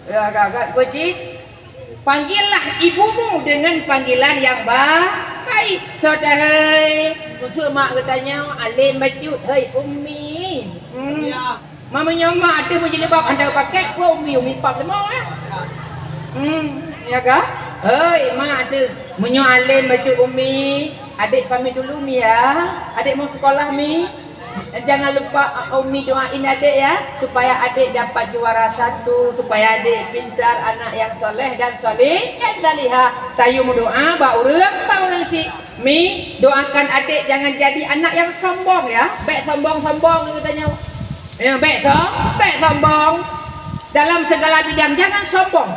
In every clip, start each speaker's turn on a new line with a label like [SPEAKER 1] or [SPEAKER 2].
[SPEAKER 1] Ya kakak Pecik, panggillah ibumu dengan panggilan yang baik. Saudara, musuh mak katanya alim bacut, hei ummi. Mama nyoma ada mau jilbab anda pakai, gua ummi pap lemah ya. Ya kah? Hei mak ada menyo alim bacut ummi. Adik pamit dulu mi ya. Adik mau sekolah mi. Jangan lupa Umi doain adik ya, supaya adik dapat juara 1, supaya adik pintar, anak yang soleh dan soleh dan salihah. Tayu doa ba urang si mi doakan adik jangan jadi anak yang sombong ya. Bek sombong katanya. Ya bek sombong dalam segala bidang, jangan sombong.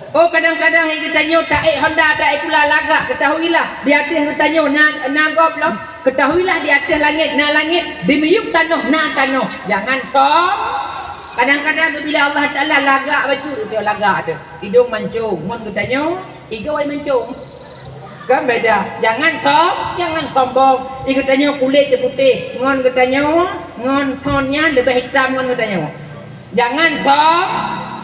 [SPEAKER 1] Oh kadang-kadang kita nyo taik Honda taik kula lagak, ketahuilah di atas kita nyo nagop loh. Ketahuilah di atas langit na langit, di meyuk tanah na tanah. Jangan kadang-kadang bila Allah Taala lagak baju dia lagak ada. Hidung mancung, mun kita nyo iga wai mancung. Kan beda. Jangan sombong. Kita nyo kulit dia putih, ngon kita nyo ngon tonnya lebih hitam ngon kita nyo. Jangan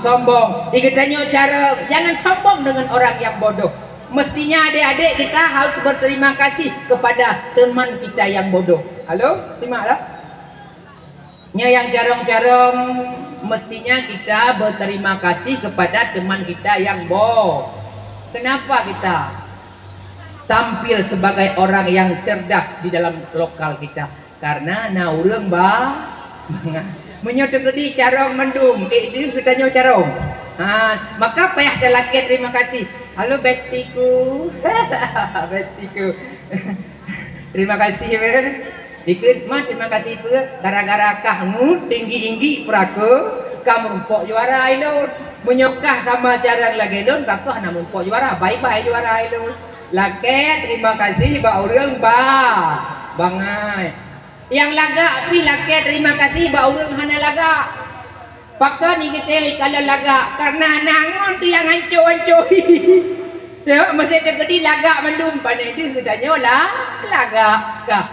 [SPEAKER 1] sombong. Ikatnya cara jangan sombong dengan orang yang bodoh. Mestinya adik-adik kita harus berterima kasih kepada teman kita yang bodoh. Halo, terima lah. Yang jarang-jarang mestinya kita berterima kasih kepada teman kita yang bodoh. Kenapa kita tampil sebagai orang yang cerdas di dalam lokal kita? Karena naureng menyotok di carong mendung, itu kita nyo carong. Maka payah dalake terima kasih. Halo bestiku, bestiku. Terima kasih dikit mah terima kasih gara-gara kamu tinggi peraku kamu pok juara idol menyokah sama jarang lagi don kakak namun pok juara bye juara idol lake terima kasih ba urang bangai. Yang laga api laki terima kasih ba urang hana laga. Pakai ni kita kalau laga karena nangon tu yang hancur. Ya masih terjadi laga mendum pandai dia katanya laga.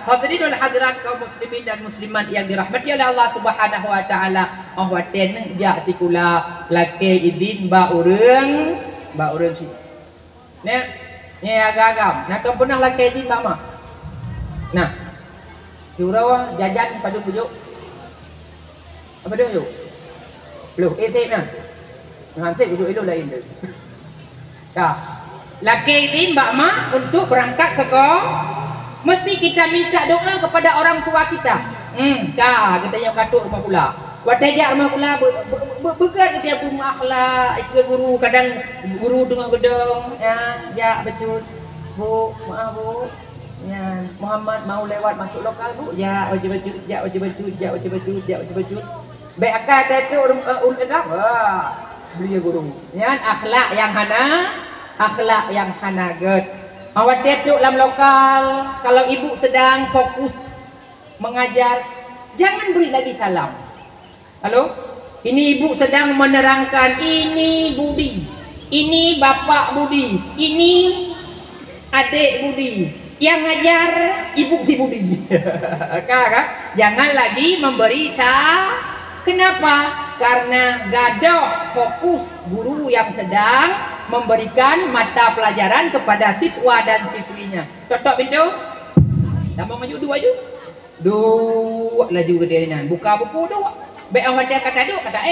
[SPEAKER 1] Hadirin wal hadirat kaum muslimin dan muslimat yang dirahmati oleh Allah Subhanahu wa taala. Waten ja sikula laki izin ba urang si. Ni agak-agam. Nak pernah laki izin ba mak. Nah, Jurawa jajan padu bujuk. Apa dia bujuk? Belum, tip nah. Hansip bujuk itu lain tu. Dah. Laki ini mbak mak untuk berangkat sekolah mesti kita minta doa kepada orang tua kita. Kita yang katuk rumah pula. Watajak rumah pula begar dia rumah lah. Ikut guru kadang guru tengah gedung ya becut. Bu, maaf bu. Ya, Muhammad mau lewat masuk lokal bu. Ya, wajib baju. Baik akak itu ulama. Beliau guru. Ya, akhlak yang hana get. Awak duduk dalam lokal. Kalau ibu sedang fokus mengajar, jangan beri lagi salam. Halo? Ini ibu sedang menerangkan. Ini Budi. Ini bapak Budi. Ini adik Budi. Yang ngajar ibu si Budi. Kak, jangan lagi memberi Kenapa? Karena gadoh fokus guru yang sedang memberikan mata pelajaran kepada siswa dan siswinya. Cocok pintu? Tambah maju dua je. Dua laju gedean. Buka buku dua. Baik awak dia kata dua kata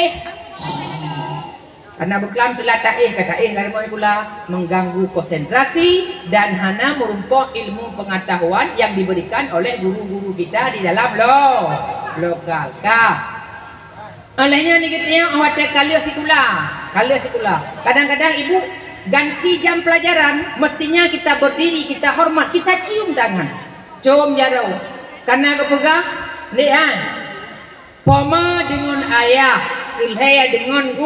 [SPEAKER 1] Karena beklam telah kata lalu pula mengganggu konsentrasi dan hana merumpok ilmu pengetahuan yang diberikan oleh guru-guru kita di dalam lokal. Olehnya ni katanya awak kalian sikula. Kadang-kadang ibu ganti jam pelajaran, mestinya kita berdiri, kita hormat, kita cium tangan. Cium jarau. Karena kepegah lihat. Poma dengan ayah, ilhaya dengan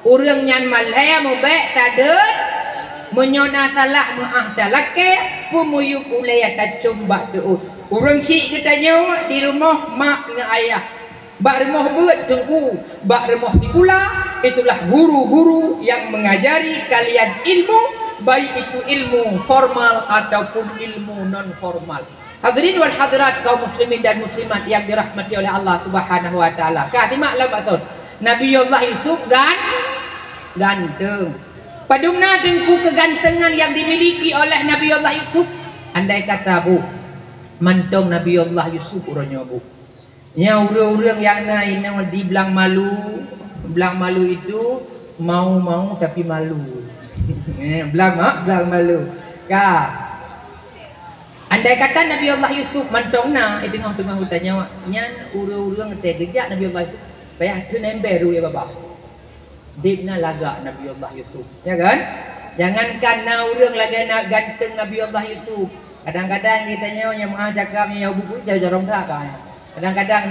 [SPEAKER 1] urang nyan malaya mubek tadet menyona salah maah dalake pumuyu kulaya tacumbak tuut urang si katanya di rumah mak dengan ayah bak rumah buat tunggu bak rumah si pula itulah guru-guru yang mengajari kalian ilmu baik itu ilmu formal ataupun ilmu non formal. Hadirin wal hadirat kaum muslimin dan muslimat yang dirahmati oleh Allah Subhanahu wa taala. Katimaklah maksud Nabiullah Yusuf dan ganteng. Padumna tengku kegantengan yang dimiliki oleh Nabi Allah Yusuf. Andai kata bu, mantong Nabi Allah Yusuf urangnya bu. Nya urang-urang yang lain yang dibilang malu, bilang malu itu mau tapi malu. Bilang malu. Ka. Andai kata Nabi Allah Yusuf mantongna di tengah-tengah hutannya, nyan urang-urang teh gejak Nabi Allah Yusuf. Payah tu nemberu ya bapa. Dibna laga Nabi Allah Yusuf, ya kan? Jangankan na urang lagi nak ganteng Nabi Allah Yusuf. Kadang-kadang kita nyawa yang maha cakapnya yang buku jarang tak kan. Kadang-kadang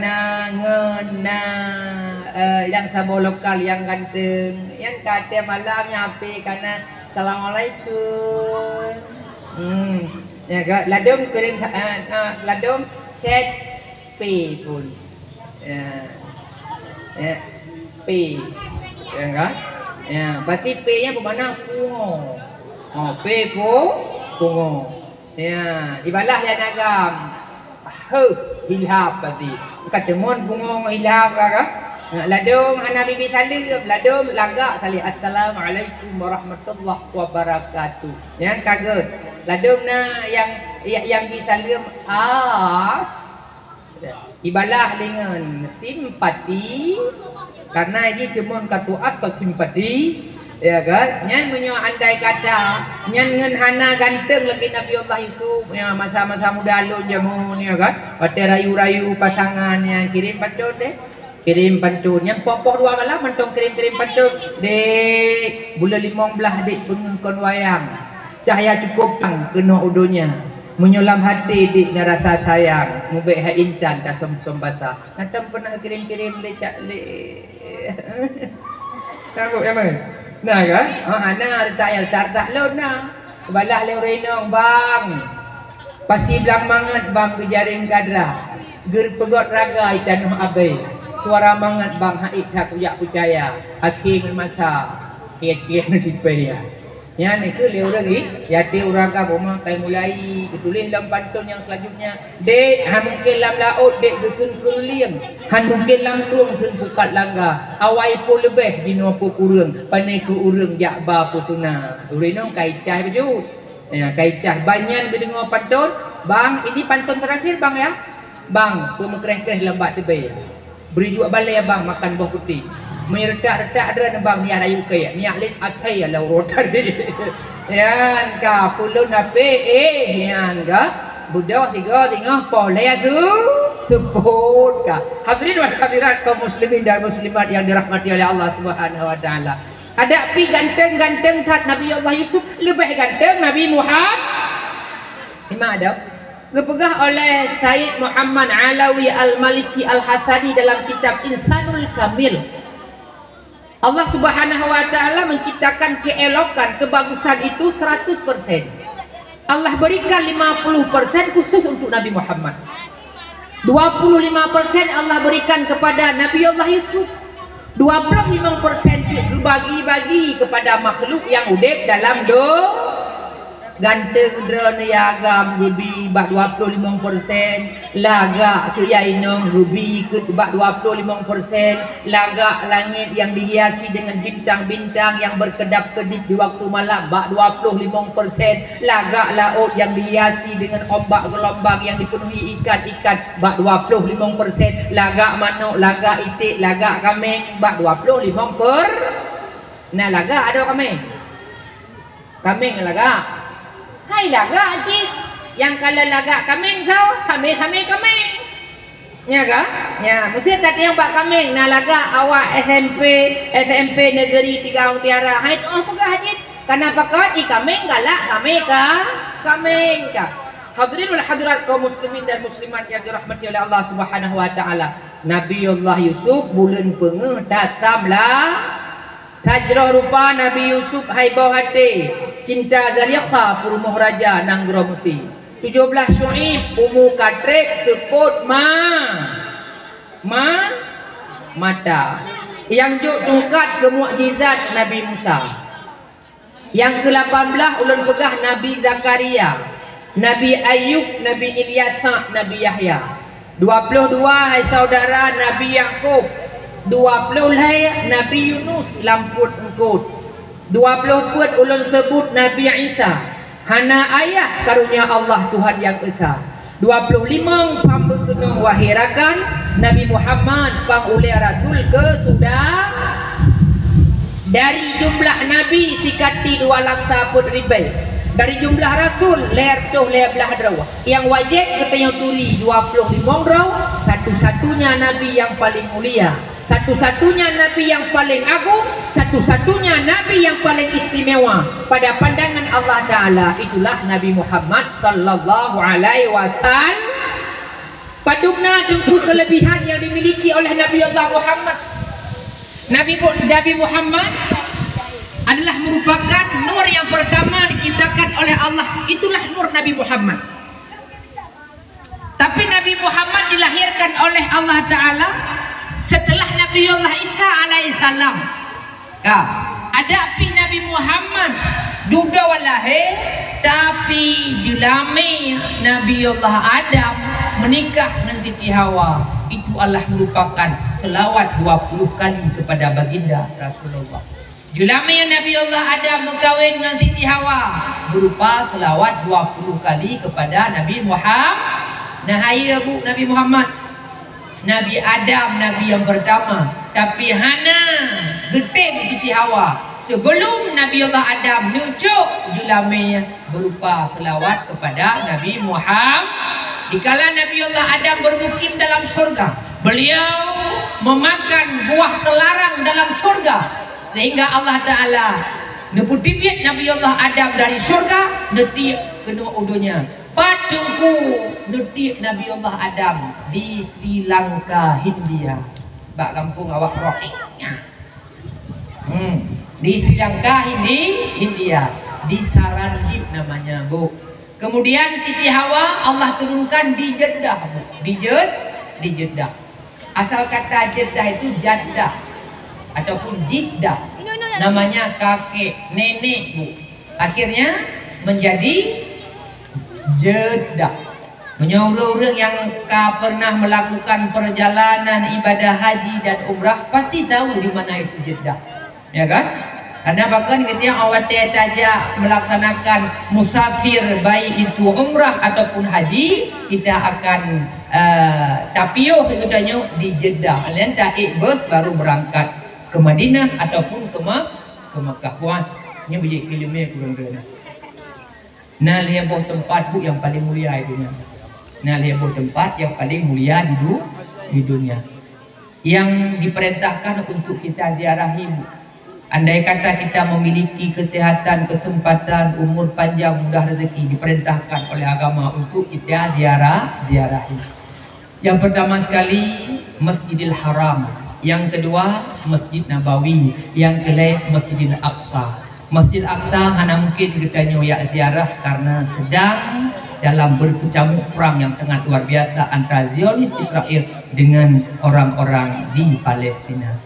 [SPEAKER 1] yang sama lokal yang ganteng, yang kata malamnya apa karena Assalamualaikum. Ya kan? Ladum kering ladum chat P pun. Ya. P. Ya kan? Ya, berarti P-nya bermakna pungo. Oh, P pungo. Ya, ibalah yang agam. Hilaf berarti. Kata mon pungo hilaf kan? Ladum hana bibi salim, ladum lagak salih assalamualaikum warahmatullahi wabarakatuh. Yang kaget. Ladum na yang disalim ibalah dengan simpati karena ini temon katu asal simpati ya kan nyan menyo andai kata nyan ngen hana ganteng lagi Nabi Allah Yusuf ya masa-masa muda alun jamun ya kan pate rayu-rayu pasangan yang kirim pantun deh kirim pantun yang popoh dua malam mentong kirim pantun dek bulan 15 dek pengengkon wayang cahaya cukup kena udonya menyolam hati di rasa sayang mubek ha intan ta som bata katam pernah kirim lecak le kagok ya man nah kan ana tak lo na balah le renong bang pasi belang mangat bang kejaring kadra ger pegot raga itan abai suara mangat bang haik tak kuyak percaya akhir masa kiat-kiat dipaya. Ya ni ke leu lagi ya te uraga boma kai mulai ditulis dalam pantun yang selanjutnya dek han mungkin lam laut dek getun kuliam han mungkin lam tuang tun bukat langga awai po lebih dino po kurang panai ku urang jak ba po suna urinong kai cah baju ya kai cah banyan gedengo pantun bang ini pantun terakhir bang ya bang pemekreh-kreh lambat tebe beri juga balai bang makan buah putih meredak-redak ada bang ni rayu kaya ni alin atai ala rotan yan ka pulun ape yan ka budak tiga poleh tu sebut ka hadirin wa hadirat kaum muslimin dan muslimat yang dirahmati oleh Allah Subhanahu wa taala ada pi ganteng-ganteng tat Nabi Allah Yusuf lebih ganteng Nabi Muhammad ada dipegah oleh Said Muhammad Alawi Al-Maliki Al-Hasani dalam kitab Insanul Kamil. Allah Subhanahu wa taala menciptakan keelokan, kebagusan itu 100%. Allah berikan 50% khusus untuk Nabi Muhammad. 25% Allah berikan kepada Nabi Allah Yusuf. 25% dibagi-bagi kepada makhluk yang hidup dalam ganteng drone agam gubi bak 25%, lagak ke yainong gubi ke bak 25%, lagak langit yang dihiasi dengan bintang-bintang yang berkedap-kedip di waktu malam bak 25%, lagak laut yang dihiasi dengan ombak gelombang yang dipenuhi ikan-ikan bak 25%, lagak manuk, lagak itik, lagak kambing bak 25%. Nah lagak ada kambing lagak hai lagak cik yang kalau lagak kambing kau kambing ya kan ya mesti tadi yang bak kambing nah lagak awak SMP negeri 3 Tiara hai tu apa hajit kenapa kau di kambing galak kambing ka hadirin wal hadirat kaum muslimin dan muslimat yang dirahmati oleh Allah Subhanahu wa taala Nabi Allah Yusuf bulan pengeh datanglah Hajrah rupa Nabi Yusuf haibau hati cinta Zaliqa purumuh raja nanggro musi 17 Syuib umu katrek seput mata yang juk tungkat ke mukjizat Nabi Musa yang ke-18 ulun pegah Nabi Zakaria Nabi Ayub Nabi Ilyasa Nabi Yahya 22 hai saudara Nabi Yakub 20 Nabi Yunus lamput engkut 20 put ulun sebut Nabi Isa hana ayah karunia Allah Tuhan yang esa. 25 pambegenong wahirakan Nabi Muhammad pang oleh Rasul ke sudah dari jumlah Nabi sikati 2 laksa put ribai. Dari jumlah Rasul leher tuh leher belah draw. Yang wajib katanya turi 25 draw. Satu-satunya Nabi yang paling mulia, satu-satunya Nabi yang paling agung, satu-satunya Nabi yang paling istimewa pada pandangan Allah Ta'ala, itulah Nabi Muhammad sallallahu alaihi wasallam. Padungna dengan kelebihan yang dimiliki oleh Nabi Allah Muhammad. Nabi Muhammad adalah merupakan nur yang pertama diciptakan oleh Allah. Itulah nur Nabi Muhammad. Tapi Nabi Muhammad dilahirkan oleh Allah Ta'ala setelah Nabi Allah Isa alaihissalam. Ya, ada pi Nabi Muhammad duda walahe, tapi julame Nabi Allah Adam menikah dengan Siti Hawa. Itu Allah merupakan selawat 20 kali kepada baginda Rasulullah. Julame Nabi Allah Adam berkahwin dengan Siti Hawa berupa selawat 20 kali kepada Nabi Muhammad. Nah, ayah bu Nabi Muhammad, Nabi Adam Nabi yang pertama, tapi hana getem Siti Hawa sebelum Nabi Allah Adam nyucuk julamenya berupa selawat kepada Nabi Muhammad. Dikala Nabi Allah Adam bermukim dalam surga, beliau memakan buah terlarang dalam surga, sehingga Allah Ta'ala neputibit Nabi Allah Adam dari surga, netik kedua udunya patungku netik Nabi Allah Adam di Sri Lanka, Hindia. Bak kampung awak rohnya di Sri Lanka, Hindia, di Sarandip namanya bu. Kemudian Siti Hawa Allah turunkan di Jeddah bu, di Jeddah. Asal kata Jeddah itu Jaddah ataupun Jiddah, namanya kakek nenek bu. Akhirnya menjadi Jeddah. Menyuruh orang yang pernah melakukan perjalanan ibadah haji dan umrah pasti tahu di mana itu Jeddah, ya kan? Karena bahkan ketika awak saja melaksanakan musafir baik itu umrah ataupun haji, kita akan tapio katanya di Jeddah. Kalian tarik bus baru berangkat ke Madinah ataupun ke Makkah. Wah, ini biji filmnya kurang dana. Nah, lihat tempat bu yang paling mulia itu. Nah, lihat tempat yang paling mulia di dunia yang diperintahkan untuk kita ziarahi bu. Andai kata kita memiliki kesehatan, kesempatan, umur panjang, mudah rezeki, diperintahkan oleh agama untuk kita ziarahi. Yang pertama sekali Masjidil Haram, yang kedua Masjid Nabawi, yang kelima Masjidil Aqsa. Masjid Aqsa hanya mungkin kita nyoyak ziarah karena sedang dalam berkecamuk perang yang sangat luar biasa antara Zionis Israel dengan orang-orang di Palestina.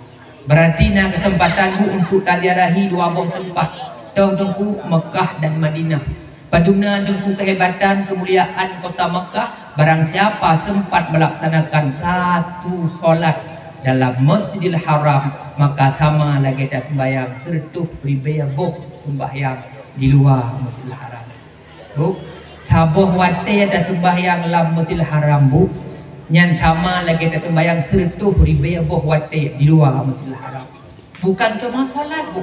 [SPEAKER 1] Berarti na kesempatanmu untuk ziarahi dua buah tempat, dengku Mekah dan Madinah. Paduna dengku kehebatan kemuliaan kota Mekah. Barang siapa sempat melaksanakan satu solat dalam Masjidil Haram, maka sama lagi tak sembahyang 100,000 sembahyang di luar Masjidil Haram. Bu, saboh wate ada sembahyang dalam Masjidil Haram bu, yang sama lagi tak sembahyang 100,000 wate di luar Masjidil Haram. Bukan cuma salat bu,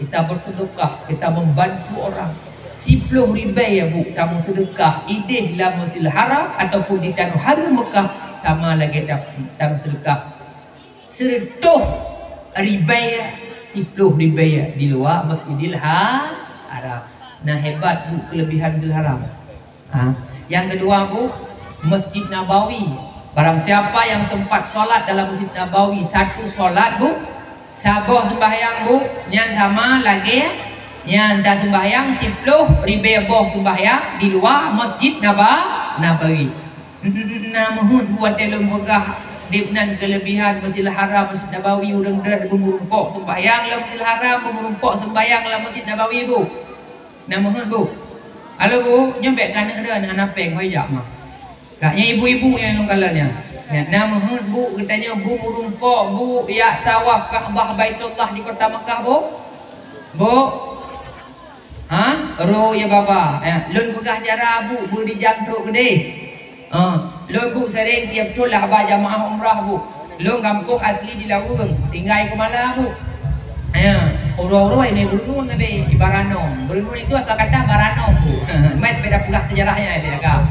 [SPEAKER 1] kita bersedekah, kita membantu orang. 10,000 ya bu, kamu sedekah ideh dalam Masjidil Haram ataupun di tanah haram Mekah, sama lagi tak sedekah 100,000 di luar Masjidil Haram. Nah, hebat bu kelebihan Masjidil Haram. Yang kedua bu, Masjid Nabawi. Barang siapa yang sempat solat dalam Masjid Nabawi, satu solat bu, saboh sembahyang bu, yang sama lagi yang dah sembahyang 10,000 sembahyang di luar Masjid Nabawi. Namun buat telung megah dengan kelebihan Masjidil Haram, Masjid Nabawi, orang dah merumpok sembahyang dalam Masjidil Haram, merumpok sembahyang dalam Masjid Nabawi bu. Namun bu, halo bu, nyampe kanan ada anak peng wajak mah. Kaknya ibu-ibu yang longkalannya. Ya, namun bu, katanya bu merumpok bu, ya tawaf Ka'bah Baitullah di kota Mekah bu. Bu. Ha? Ro ya bapa. Lun pegah cara bu beri jam tok gede. Lun bu sering tiap tu lah abah jamaah umrah bu. Lun kampung asli di Laweng, tinggal ke Malang bu. Orang-orang ini berenung tapi di Baranom. Berenung itu asal kata Baranom bu. Mat beda pegah sejarahnya dia kata.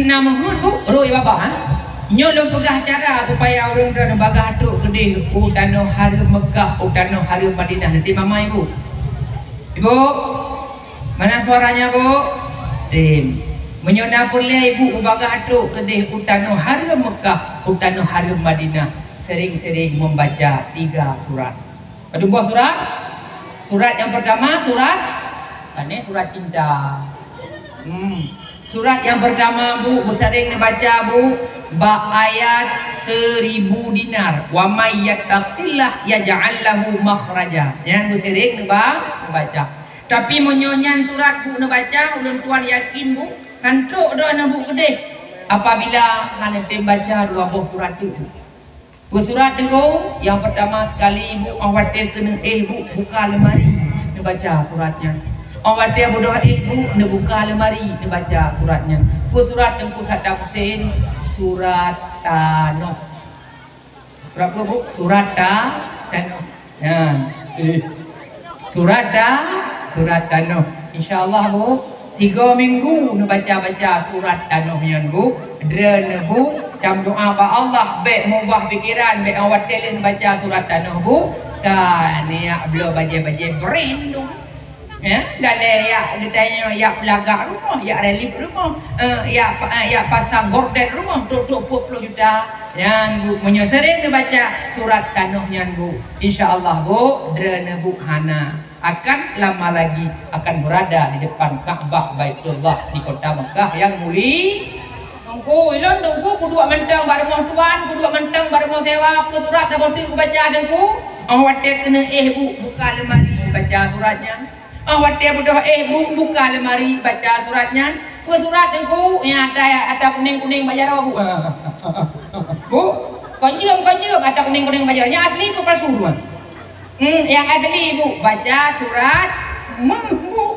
[SPEAKER 1] Nama bu, ro ya bapa. Nyolong pegah cara supaya orang dah bagah tok gede tanah harum Mekah, tanah harum Madinah. Nanti mama ibu. Ibu, mana suaranya bu? Tim. Menyona pulih ibu bagah tok gede tanah harum Mekah, tanah harum Madinah. Sering-sering membaca 3 surat. Ada buah surat? Surat yang pertama surat surat cinta. Surat yang pertama bu sering dibaca bu ayat 1000 dinar. Wa may yattaqillah yaj'al lahu makhraja. Yang bu sering dibaca. Tapi menyonyan surat bu dibaca ulun tuan yakin bu kantuk doa bu gede. Apabila hanya baca 2 buah surat itu. Bu surat dengo yang pertama sekali ibu awak dia kena bu buka lemari dibaca suratnya. Awak dia berdoa ibu dia buka lemari dibaca suratnya. Bu surat dengo kata Husain surat Tanoh. Berapa bu? Surat Tanoh. Ya. Surat Tanoh. Insyaallah bu 3 minggu baca-baca surat Tanoh yang bu. Dren bu jam doa ba Allah baik mubah pikiran baik awak telen baca surat Tanoh bu kan ya belum baca-baca berendung ya dalam ya ditanya ya pelagak rumah ya relip rumah ya pasang gorden rumah tutup 20 juta yang bu menyusuri baca surat Tanoh yang bu insyaallah bu dren bu hana akan lama lagi akan berada di depan Ka'bah Baitullah di kota Mekah yang mulia. Tunggu, ilon tunggu, kudu mentang baru mau tuan, kudu mentang baru mau sewa, ke surat tak boleh baca dengku. Awak dia kena bu buka lemari baca suratnya. Awak dia berdoa bu buka lemari baca suratnya. Ke surat dengku, yang ada kuning bayar bu. Bu, konjum ada kuning bayarnya asli bu palsu tuan. Yang asli bu baca surat bu.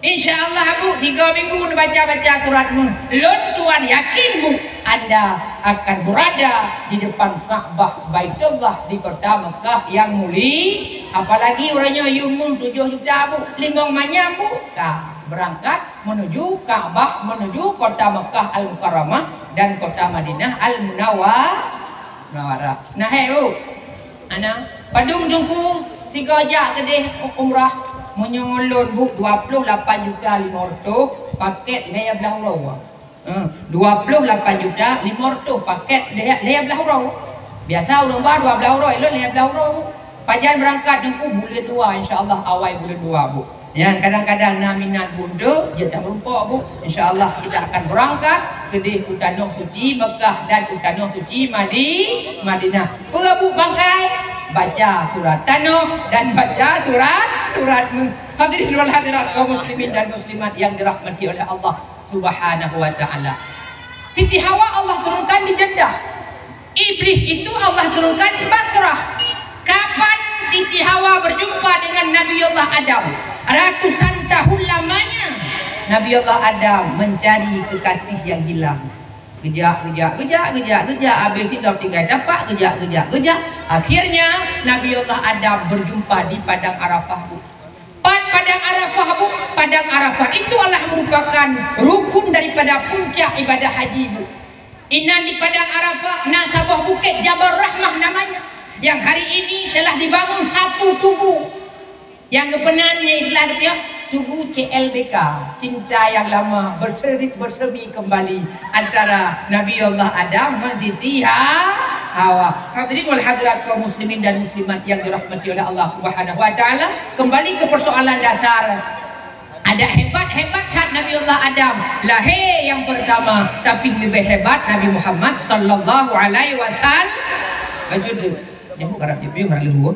[SPEAKER 1] InsyaAllah bu 3 minggu baca suratmu. Lun tuan yakin bu anda akan berada di depan Ka'bah Baitullah di kota Mekah yang mulia. Apalagi orangnya yumung 7 juta bu. Lingong manya bu berangkat menuju Ka'bah, menuju kota Mekah Al-Mukarramah dan kota Madinah Al-Munawwarah. Nah bu anak padung tunggu 3 jak gede umrah menyolon bu 28.500 paket laya belah rawa. 28.500 paket laya belah rawa. Biasa orang baru belah rawa elok laya belah rawa. Pajan berangkat nengku bulan 2 insyaallah awal bulan 2 bu. Yang kadang-kadang naminat bunda dia tak berumpak bu. Insyaallah kita akan berangkat ke tanah suci Mekah dan tanah suci Madinah. Perabu bangkai baca surat Tanoh dan baca suratmu. Hadirin wal hadirat kaum muslimin dan muslimat yang dirahmati oleh Allah Subhanahu wa taala. Siti Hawa Allah turunkan di Jeddah. Iblis itu Allah turunkan di Basrah. Kapan Siti Hawa berjumpa dengan Nabiullah Adam? Ratusan tahun lamanya Nabiullah Adam mencari kekasih yang hilang. Gejak. Habis itu tinggal dapat gejak. Akhirnya Nabiullah Adam berjumpa di Padang Arafah bu. Padang Arafah itu adalah merupakan rukun daripada puncak ibadah haji bu. Inan di Padang Arafah nasabah bukit Jabal Rahmah namanya. Yang hari ini telah dibangun satu tugu. Yang kepenannya Islam ketiak tugu CLBK, cinta yang lama bersemi kembali antara Nabiullah Adam dan Siti Hawa. Hadirin wal hadirat kaum muslimin dan muslimat yang dirahmati oleh Allah Subhanahu wa taala, kembali ke persoalan dasar. Ada hebat kan Nabiullah Adam lahir yang pertama, tapi lebih hebat Nabi Muhammad sallallahu alaihi wasallam. Baju nyebut Arab dia luhur.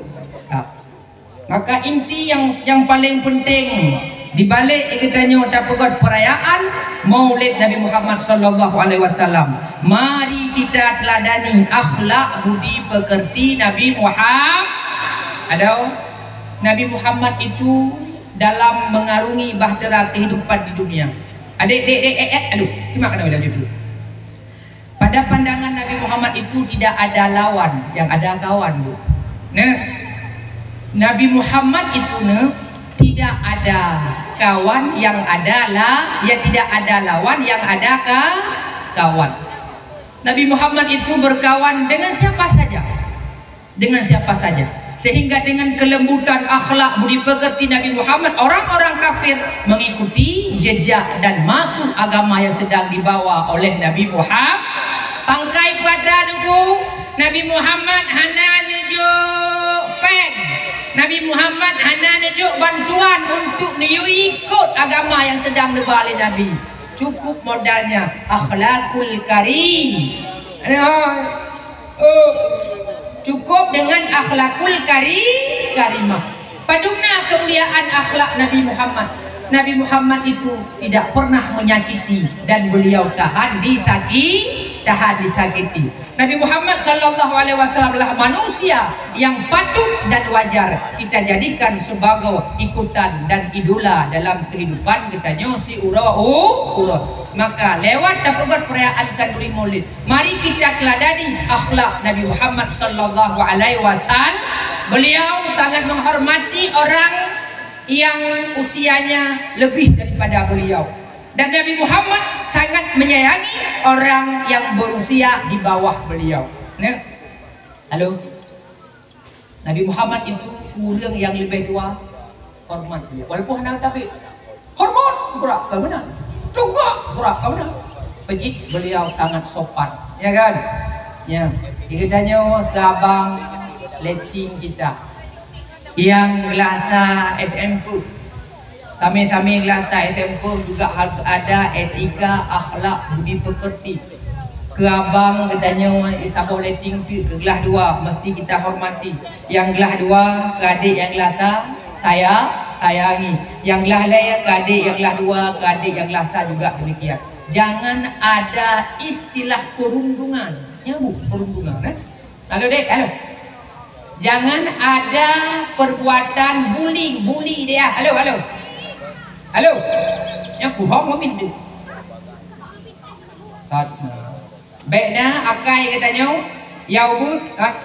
[SPEAKER 1] Maka inti yang paling penting di balik ikutnya terpegot perayaan Maulid Nabi Muhammad sallallahu alaihi wasallam, mari kita teladani akhlak budi pekerti Nabi Muhammad. Ada Nabi Muhammad itu dalam mengarungi bahtera kehidupan di dunia. Aduh, gimana kena bilang itu? Pada pandangan Nabi Muhammad itu tidak ada lawan, yang ada kawan, Bu. Nah, Nabi Muhammad itu tidak ada kawan, yang adalah ya tidak ada lawan, yang ada kawan. Nabi Muhammad itu berkawan dengan siapa saja, dengan siapa saja, sehingga dengan kelembutan akhlak budi pekerti Nabi Muhammad, orang-orang kafir mengikuti jejak dan masuk agama yang sedang dibawa oleh Nabi Muhammad. Pangkai pada nunggu Nabi Muhammad hana nejuk peng, Nabi Muhammad hana nejuk bantuan untuk niu ikut agama yang sedang dibawa oleh Nabi. Cukup modalnya akhlakul karim. Cukup dengan akhlakul karimah. Paduna kemuliaan akhlak Nabi Muhammad. Nabi Muhammad itu tidak pernah menyakiti dan beliau tahan disakiti. Nabi Muhammad sallallahu alaihi wasallam adalah manusia yang patut dan wajar kita jadikan sebagai ikutan dan idola dalam kehidupan kita si ura. Maka lewat dapat perayaan Kanduri Maulid, mari kita teladani akhlak Nabi Muhammad sallallahu alaihi wasallam. Beliau sangat menghormati orang yang usianya lebih daripada beliau, dan Nabi Muhammad sangat menyayangi orang yang berusia di bawah beliau. Halo, Nabi Muhammad itu orang yang lebih tua, hormat beliau. Walaupun anak tapi hormat berak kau benar, juga berak kau benar. Pejit beliau sangat sopan, ya kan? Ya, kita abang leting kita yang gelata SMK, kami gelata SMK juga harus ada etika, akhlak, budi pekerti. Ke abang katanya isaboh leting ke gelah dua mesti kita hormati. Yang gelah dua ke adik yang gelata saya sayangi. Yang gelah lain ke adik yang gelah dua, ke adik yang gelata juga demikian. Jangan ada istilah perundungan. Ya Bu, perundungan. Halo Dek, halo. Jangan ada perbuatan bully dia. Halo. Yang kuhong mobil tu. Baiknya akai katanya, yau but,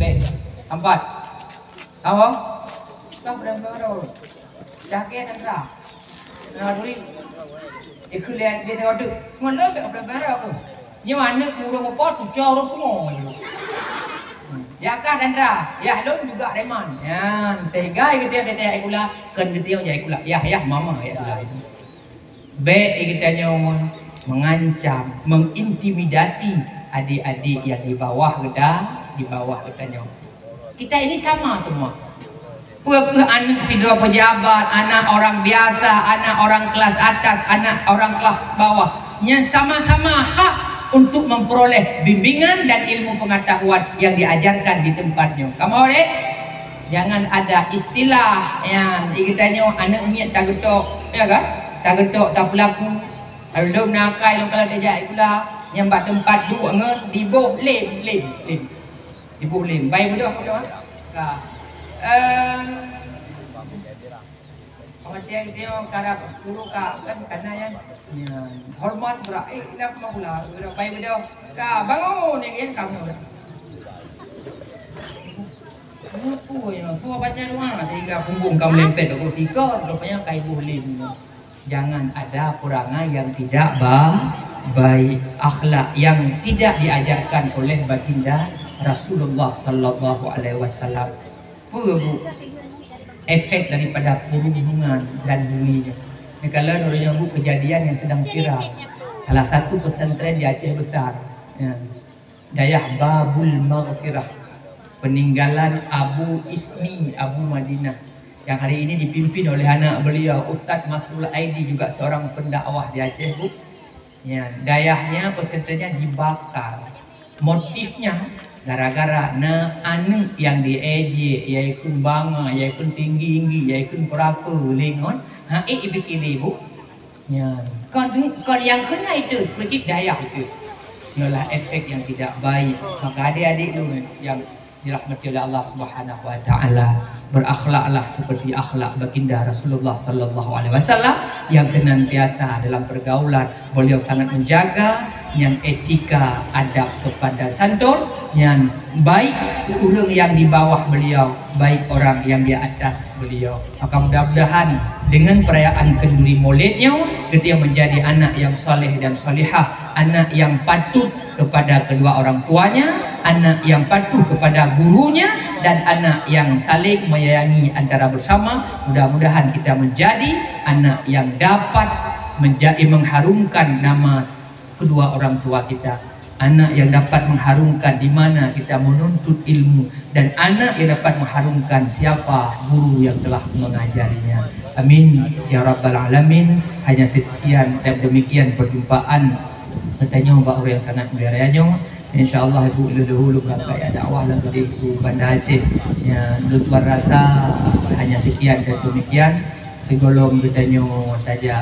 [SPEAKER 1] baik, empat. Apa? Kau berapa? Dah kaya dah. Nah dulu, ikut lihat dia tengok tu. Mana berapa aku? Ni mana murah apa tu jauh semua. Ya kah Dandra, ya lon juga Reman. Ya, sehingga kita ada ikula, kan kita yang ikula. Ya mama ya ikula. Baik kita mengancam, mengintimidasi adik-adik yang di bawah kita. Kita ini sama semua. Ke anak sidra pejabat, anak orang biasa, anak orang kelas atas, anak orang kelas bawah, yang sama-sama hak untuk memperoleh bimbingan dan ilmu pengetahuan yang diajarkan di tempatnya. Kamu boleh? Jangan ada istilah yang ikutnya anak niat tak getok, ya kan? Tak getok, tak pelaku. Kalau nakai kalau dia jadi pula yang buat tempat dua ngel dibuh lem. Dibuh lem. Baik betul. Macam dia cara guru kan karena yang hormat berai tidak maulah baik betul. Bangun yang kamu. Kau baca doa tiga punggung kamu lempet aku tiga rupanya kayak bulim. Jangan ada perangai yang tidak baik, akhlak yang tidak diajarkan oleh baginda Rasulullah sallallahu alaihi wasallam. Bu, efek daripada perundungan dan bunyinya. Kalau orangnya Bu kejadian yang sedang viral. Salah satu pesantren di Aceh Besar. Ya. Dayah Babul Maghfirah. Peninggalan Abu Ismi Abu Madinah. Yang hari ini dipimpin oleh anak beliau Ustaz Masrul Aidi, juga seorang pendakwah di Aceh Bu. Ya, dayahnya pesantrennya dibakar. Motifnya gara-gara anak yang diejek, yaitu bangga, yaitu tinggi, yaitu berapa lengon, bikin Bu. Ya, kalau yang kena itu sedikit daya itu, inilah efek yang tidak baik. Maka adik-adik tu yang
[SPEAKER 2] dirahmati oleh Allah Subhanahu wa taala. Berakhlaklah seperti akhlak baginda Rasulullah sallallahu alaihi wasallam yang senantiasa dalam pergaulan beliau sangat menjaga yang etika, adab, sopan dan santun, yang baik orang yang di bawah beliau, baik orang yang di atas beliau. Maka mudah-mudahan dengan perayaan kenduri maulidnya kita menjadi anak yang soleh dan solihah, anak yang patuh kepada kedua orang tuanya, anak yang patuh kepada gurunya, dan anak yang saling menyayangi antara bersama. Mudah-mudahan kita menjadi anak yang dapat menjadi mengharumkan nama kedua orang tua kita, anak yang dapat mengharumkan di mana kita menuntut ilmu, dan anak yang dapat mengharumkan siapa guru yang telah mengajarinya. Amin ya rabbal alamin. Hanya sekian dan demikian perjumpaan katanya Mbak Uri yang sangat mulianya. InsyaAllah ibu dulu berangkat ya dakwah lah dari ibu Banda Aceh ya, tuan rasa hanya sekian dan demikian. Segolong katanya saja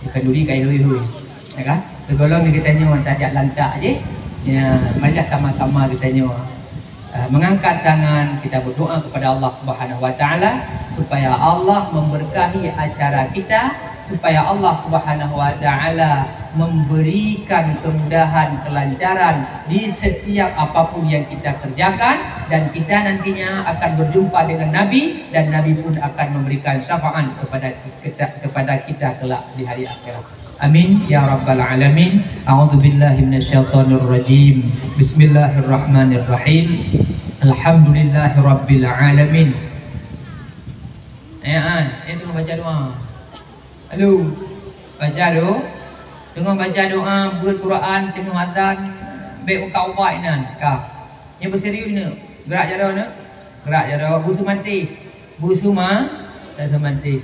[SPEAKER 2] ikan duri kayak hui-hui ya kan, segolong katanya tak ada lantak je ya, marilah sama-sama katanya mengangkat tangan, kita berdoa kepada Allah Subhanahu wa taala supaya Allah memberkahi acara kita, supaya Allah Subhanahu wa taala memberikan kemudahan, kelancaran di setiap apapun yang kita kerjakan, dan kita nantinya akan berjumpa dengan Nabi, dan Nabi pun akan memberikan syafaat kepada kita kelak di hari akhirat. Amin ya rabbal alamin. A'udzu billahi minasyaitonir rajim. Bismillahirrahmanirrahim. Alhamdulillahi rabbil alamin. Tengok baca doa. Halo. Baca doa. Tengok baca doa, Quran, tengok azan, baik kau buat nan. Kah. Yang berserius ni. Gerak jara ni. Gerak jara busu mati. Busu mati.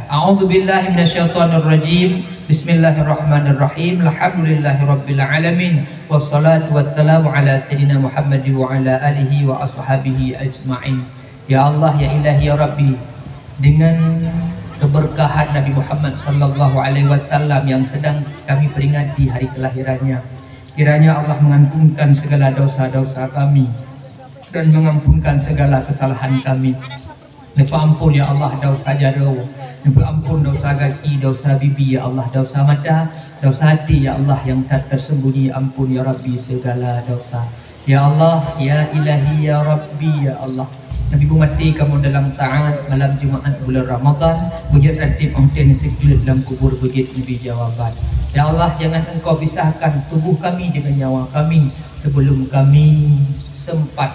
[SPEAKER 2] A'udzu billahi minasyaitonir rajim. Bismillahirrahmanirrahim. Alhamdulillahirabbil alamin. Wassalatu wassalamu ala sayyidina Muhammad wa ala alihi wa ashabihi ajma'in. Ya Allah, ya Ilahi, ya Rabbi, dengan keberkahan Nabi Muhammad sallallahu alaihi wasallam yang sedang kami peringati hari kelahirannya, kiranya Allah mengampunkan segala dosa-dosa kami dan mengampunkan segala kesalahan kami. Lepas ampun ya Allah dosa jauh, lepas ampun dosa kaki, dosa bibi ya Allah, dosa mata, dosa hati ya Allah yang tak tersembunyi. Ampun ya Rabbi segala dosa. Ya Allah, ya Ilahi, ya Rabbi, ya Allah, Nabi mati kamu dalam taat malam Jumaat bulan Ramadan, bujat tertib onten sekilid dalam kubur bujat Nabi jawaban. Ya Allah, jangan engkau pisahkan tubuh kami dengan nyawa kami sebelum kami sempat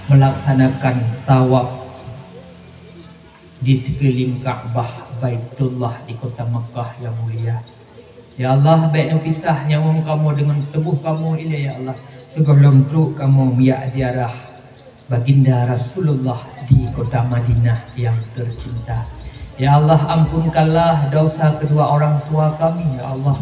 [SPEAKER 2] melaksanakan tawaf di sekeliling Ka'bah Baitullah di kota Mekah yang mulia. Ya Allah, baiknya pisah nyawa kamu dengan tubuh kamu ini ya Allah, sebelum tu kamu ziarah baginda Rasulullah di kota Madinah yang tercinta. Ya Allah, ampunkanlah dosa kedua orang tua kami ya Allah,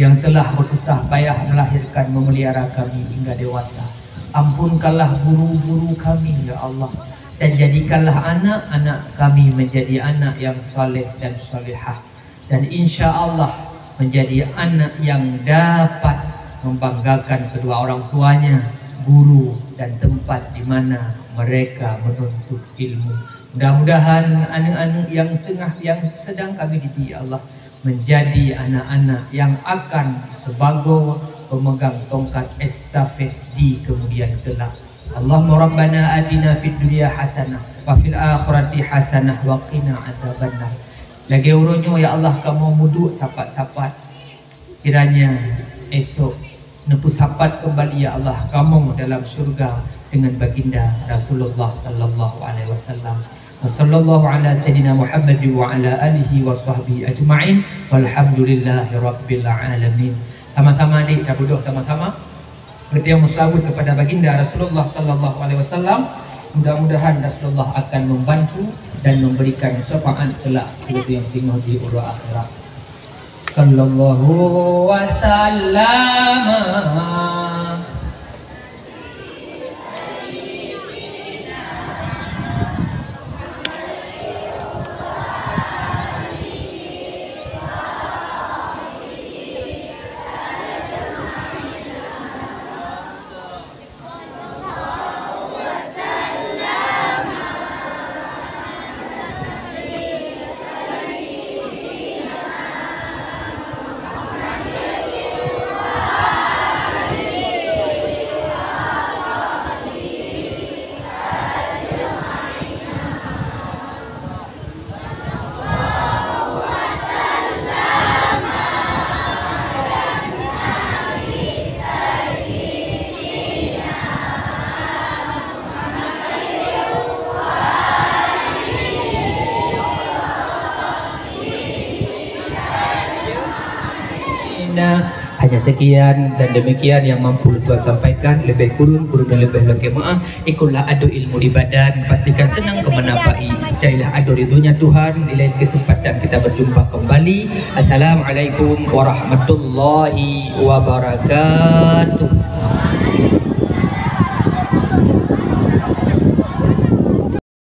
[SPEAKER 2] yang telah bersusah payah melahirkan memelihara kami hingga dewasa. Ampunkanlah guru-guru kami ya Allah, dan jadikanlah anak-anak kami menjadi anak yang saleh dan salihah, dan insya Allah menjadi anak yang dapat membanggakan kedua orang tuanya, guru, dan tempat di mana mereka menuntut ilmu. Mudah-mudahan anak-anak yang sedang kami didik ya Allah menjadi anak-anak yang akan sebagai pemegang tongkat estafet di kemudian kelak. Allahumma rabbana atina fid dunya hasanah wa fil akhirati hasanah wa qina adzabannar. Lagi urunyo ya Allah, kamu muduk sapat-sapat, kiranya esok nepu sapat kembali ya Allah kamu dalam surga dengan baginda Rasulullah sallallahu alaihi wasallam. Wassallallahu ala sayyidina Muhammad wa ala alihi wa sahbihi ajma'in. Walhamdulillahi rabbil alamin. Sama-sama adik, kita duduk sama-sama. Kita musawwir kepada baginda Rasulullah sallallahu alaihi wasallam. Mudah-mudahan Rasulullah akan membantu dan memberikan syafaat kelak kepada yang singgah di urut akhirat. Sallallahu wasallam. sekian dan demikian yang mampu Tuhan sampaikan, lebih kurun dan lebih maaf. Ikutlah adu ilmu di badan, pastikan senang kemenapai. Carilah adu ridhonya Tuhan. Di lain kesempatan kita berjumpa kembali. Assalamualaikum warahmatullahi wabarakatuh.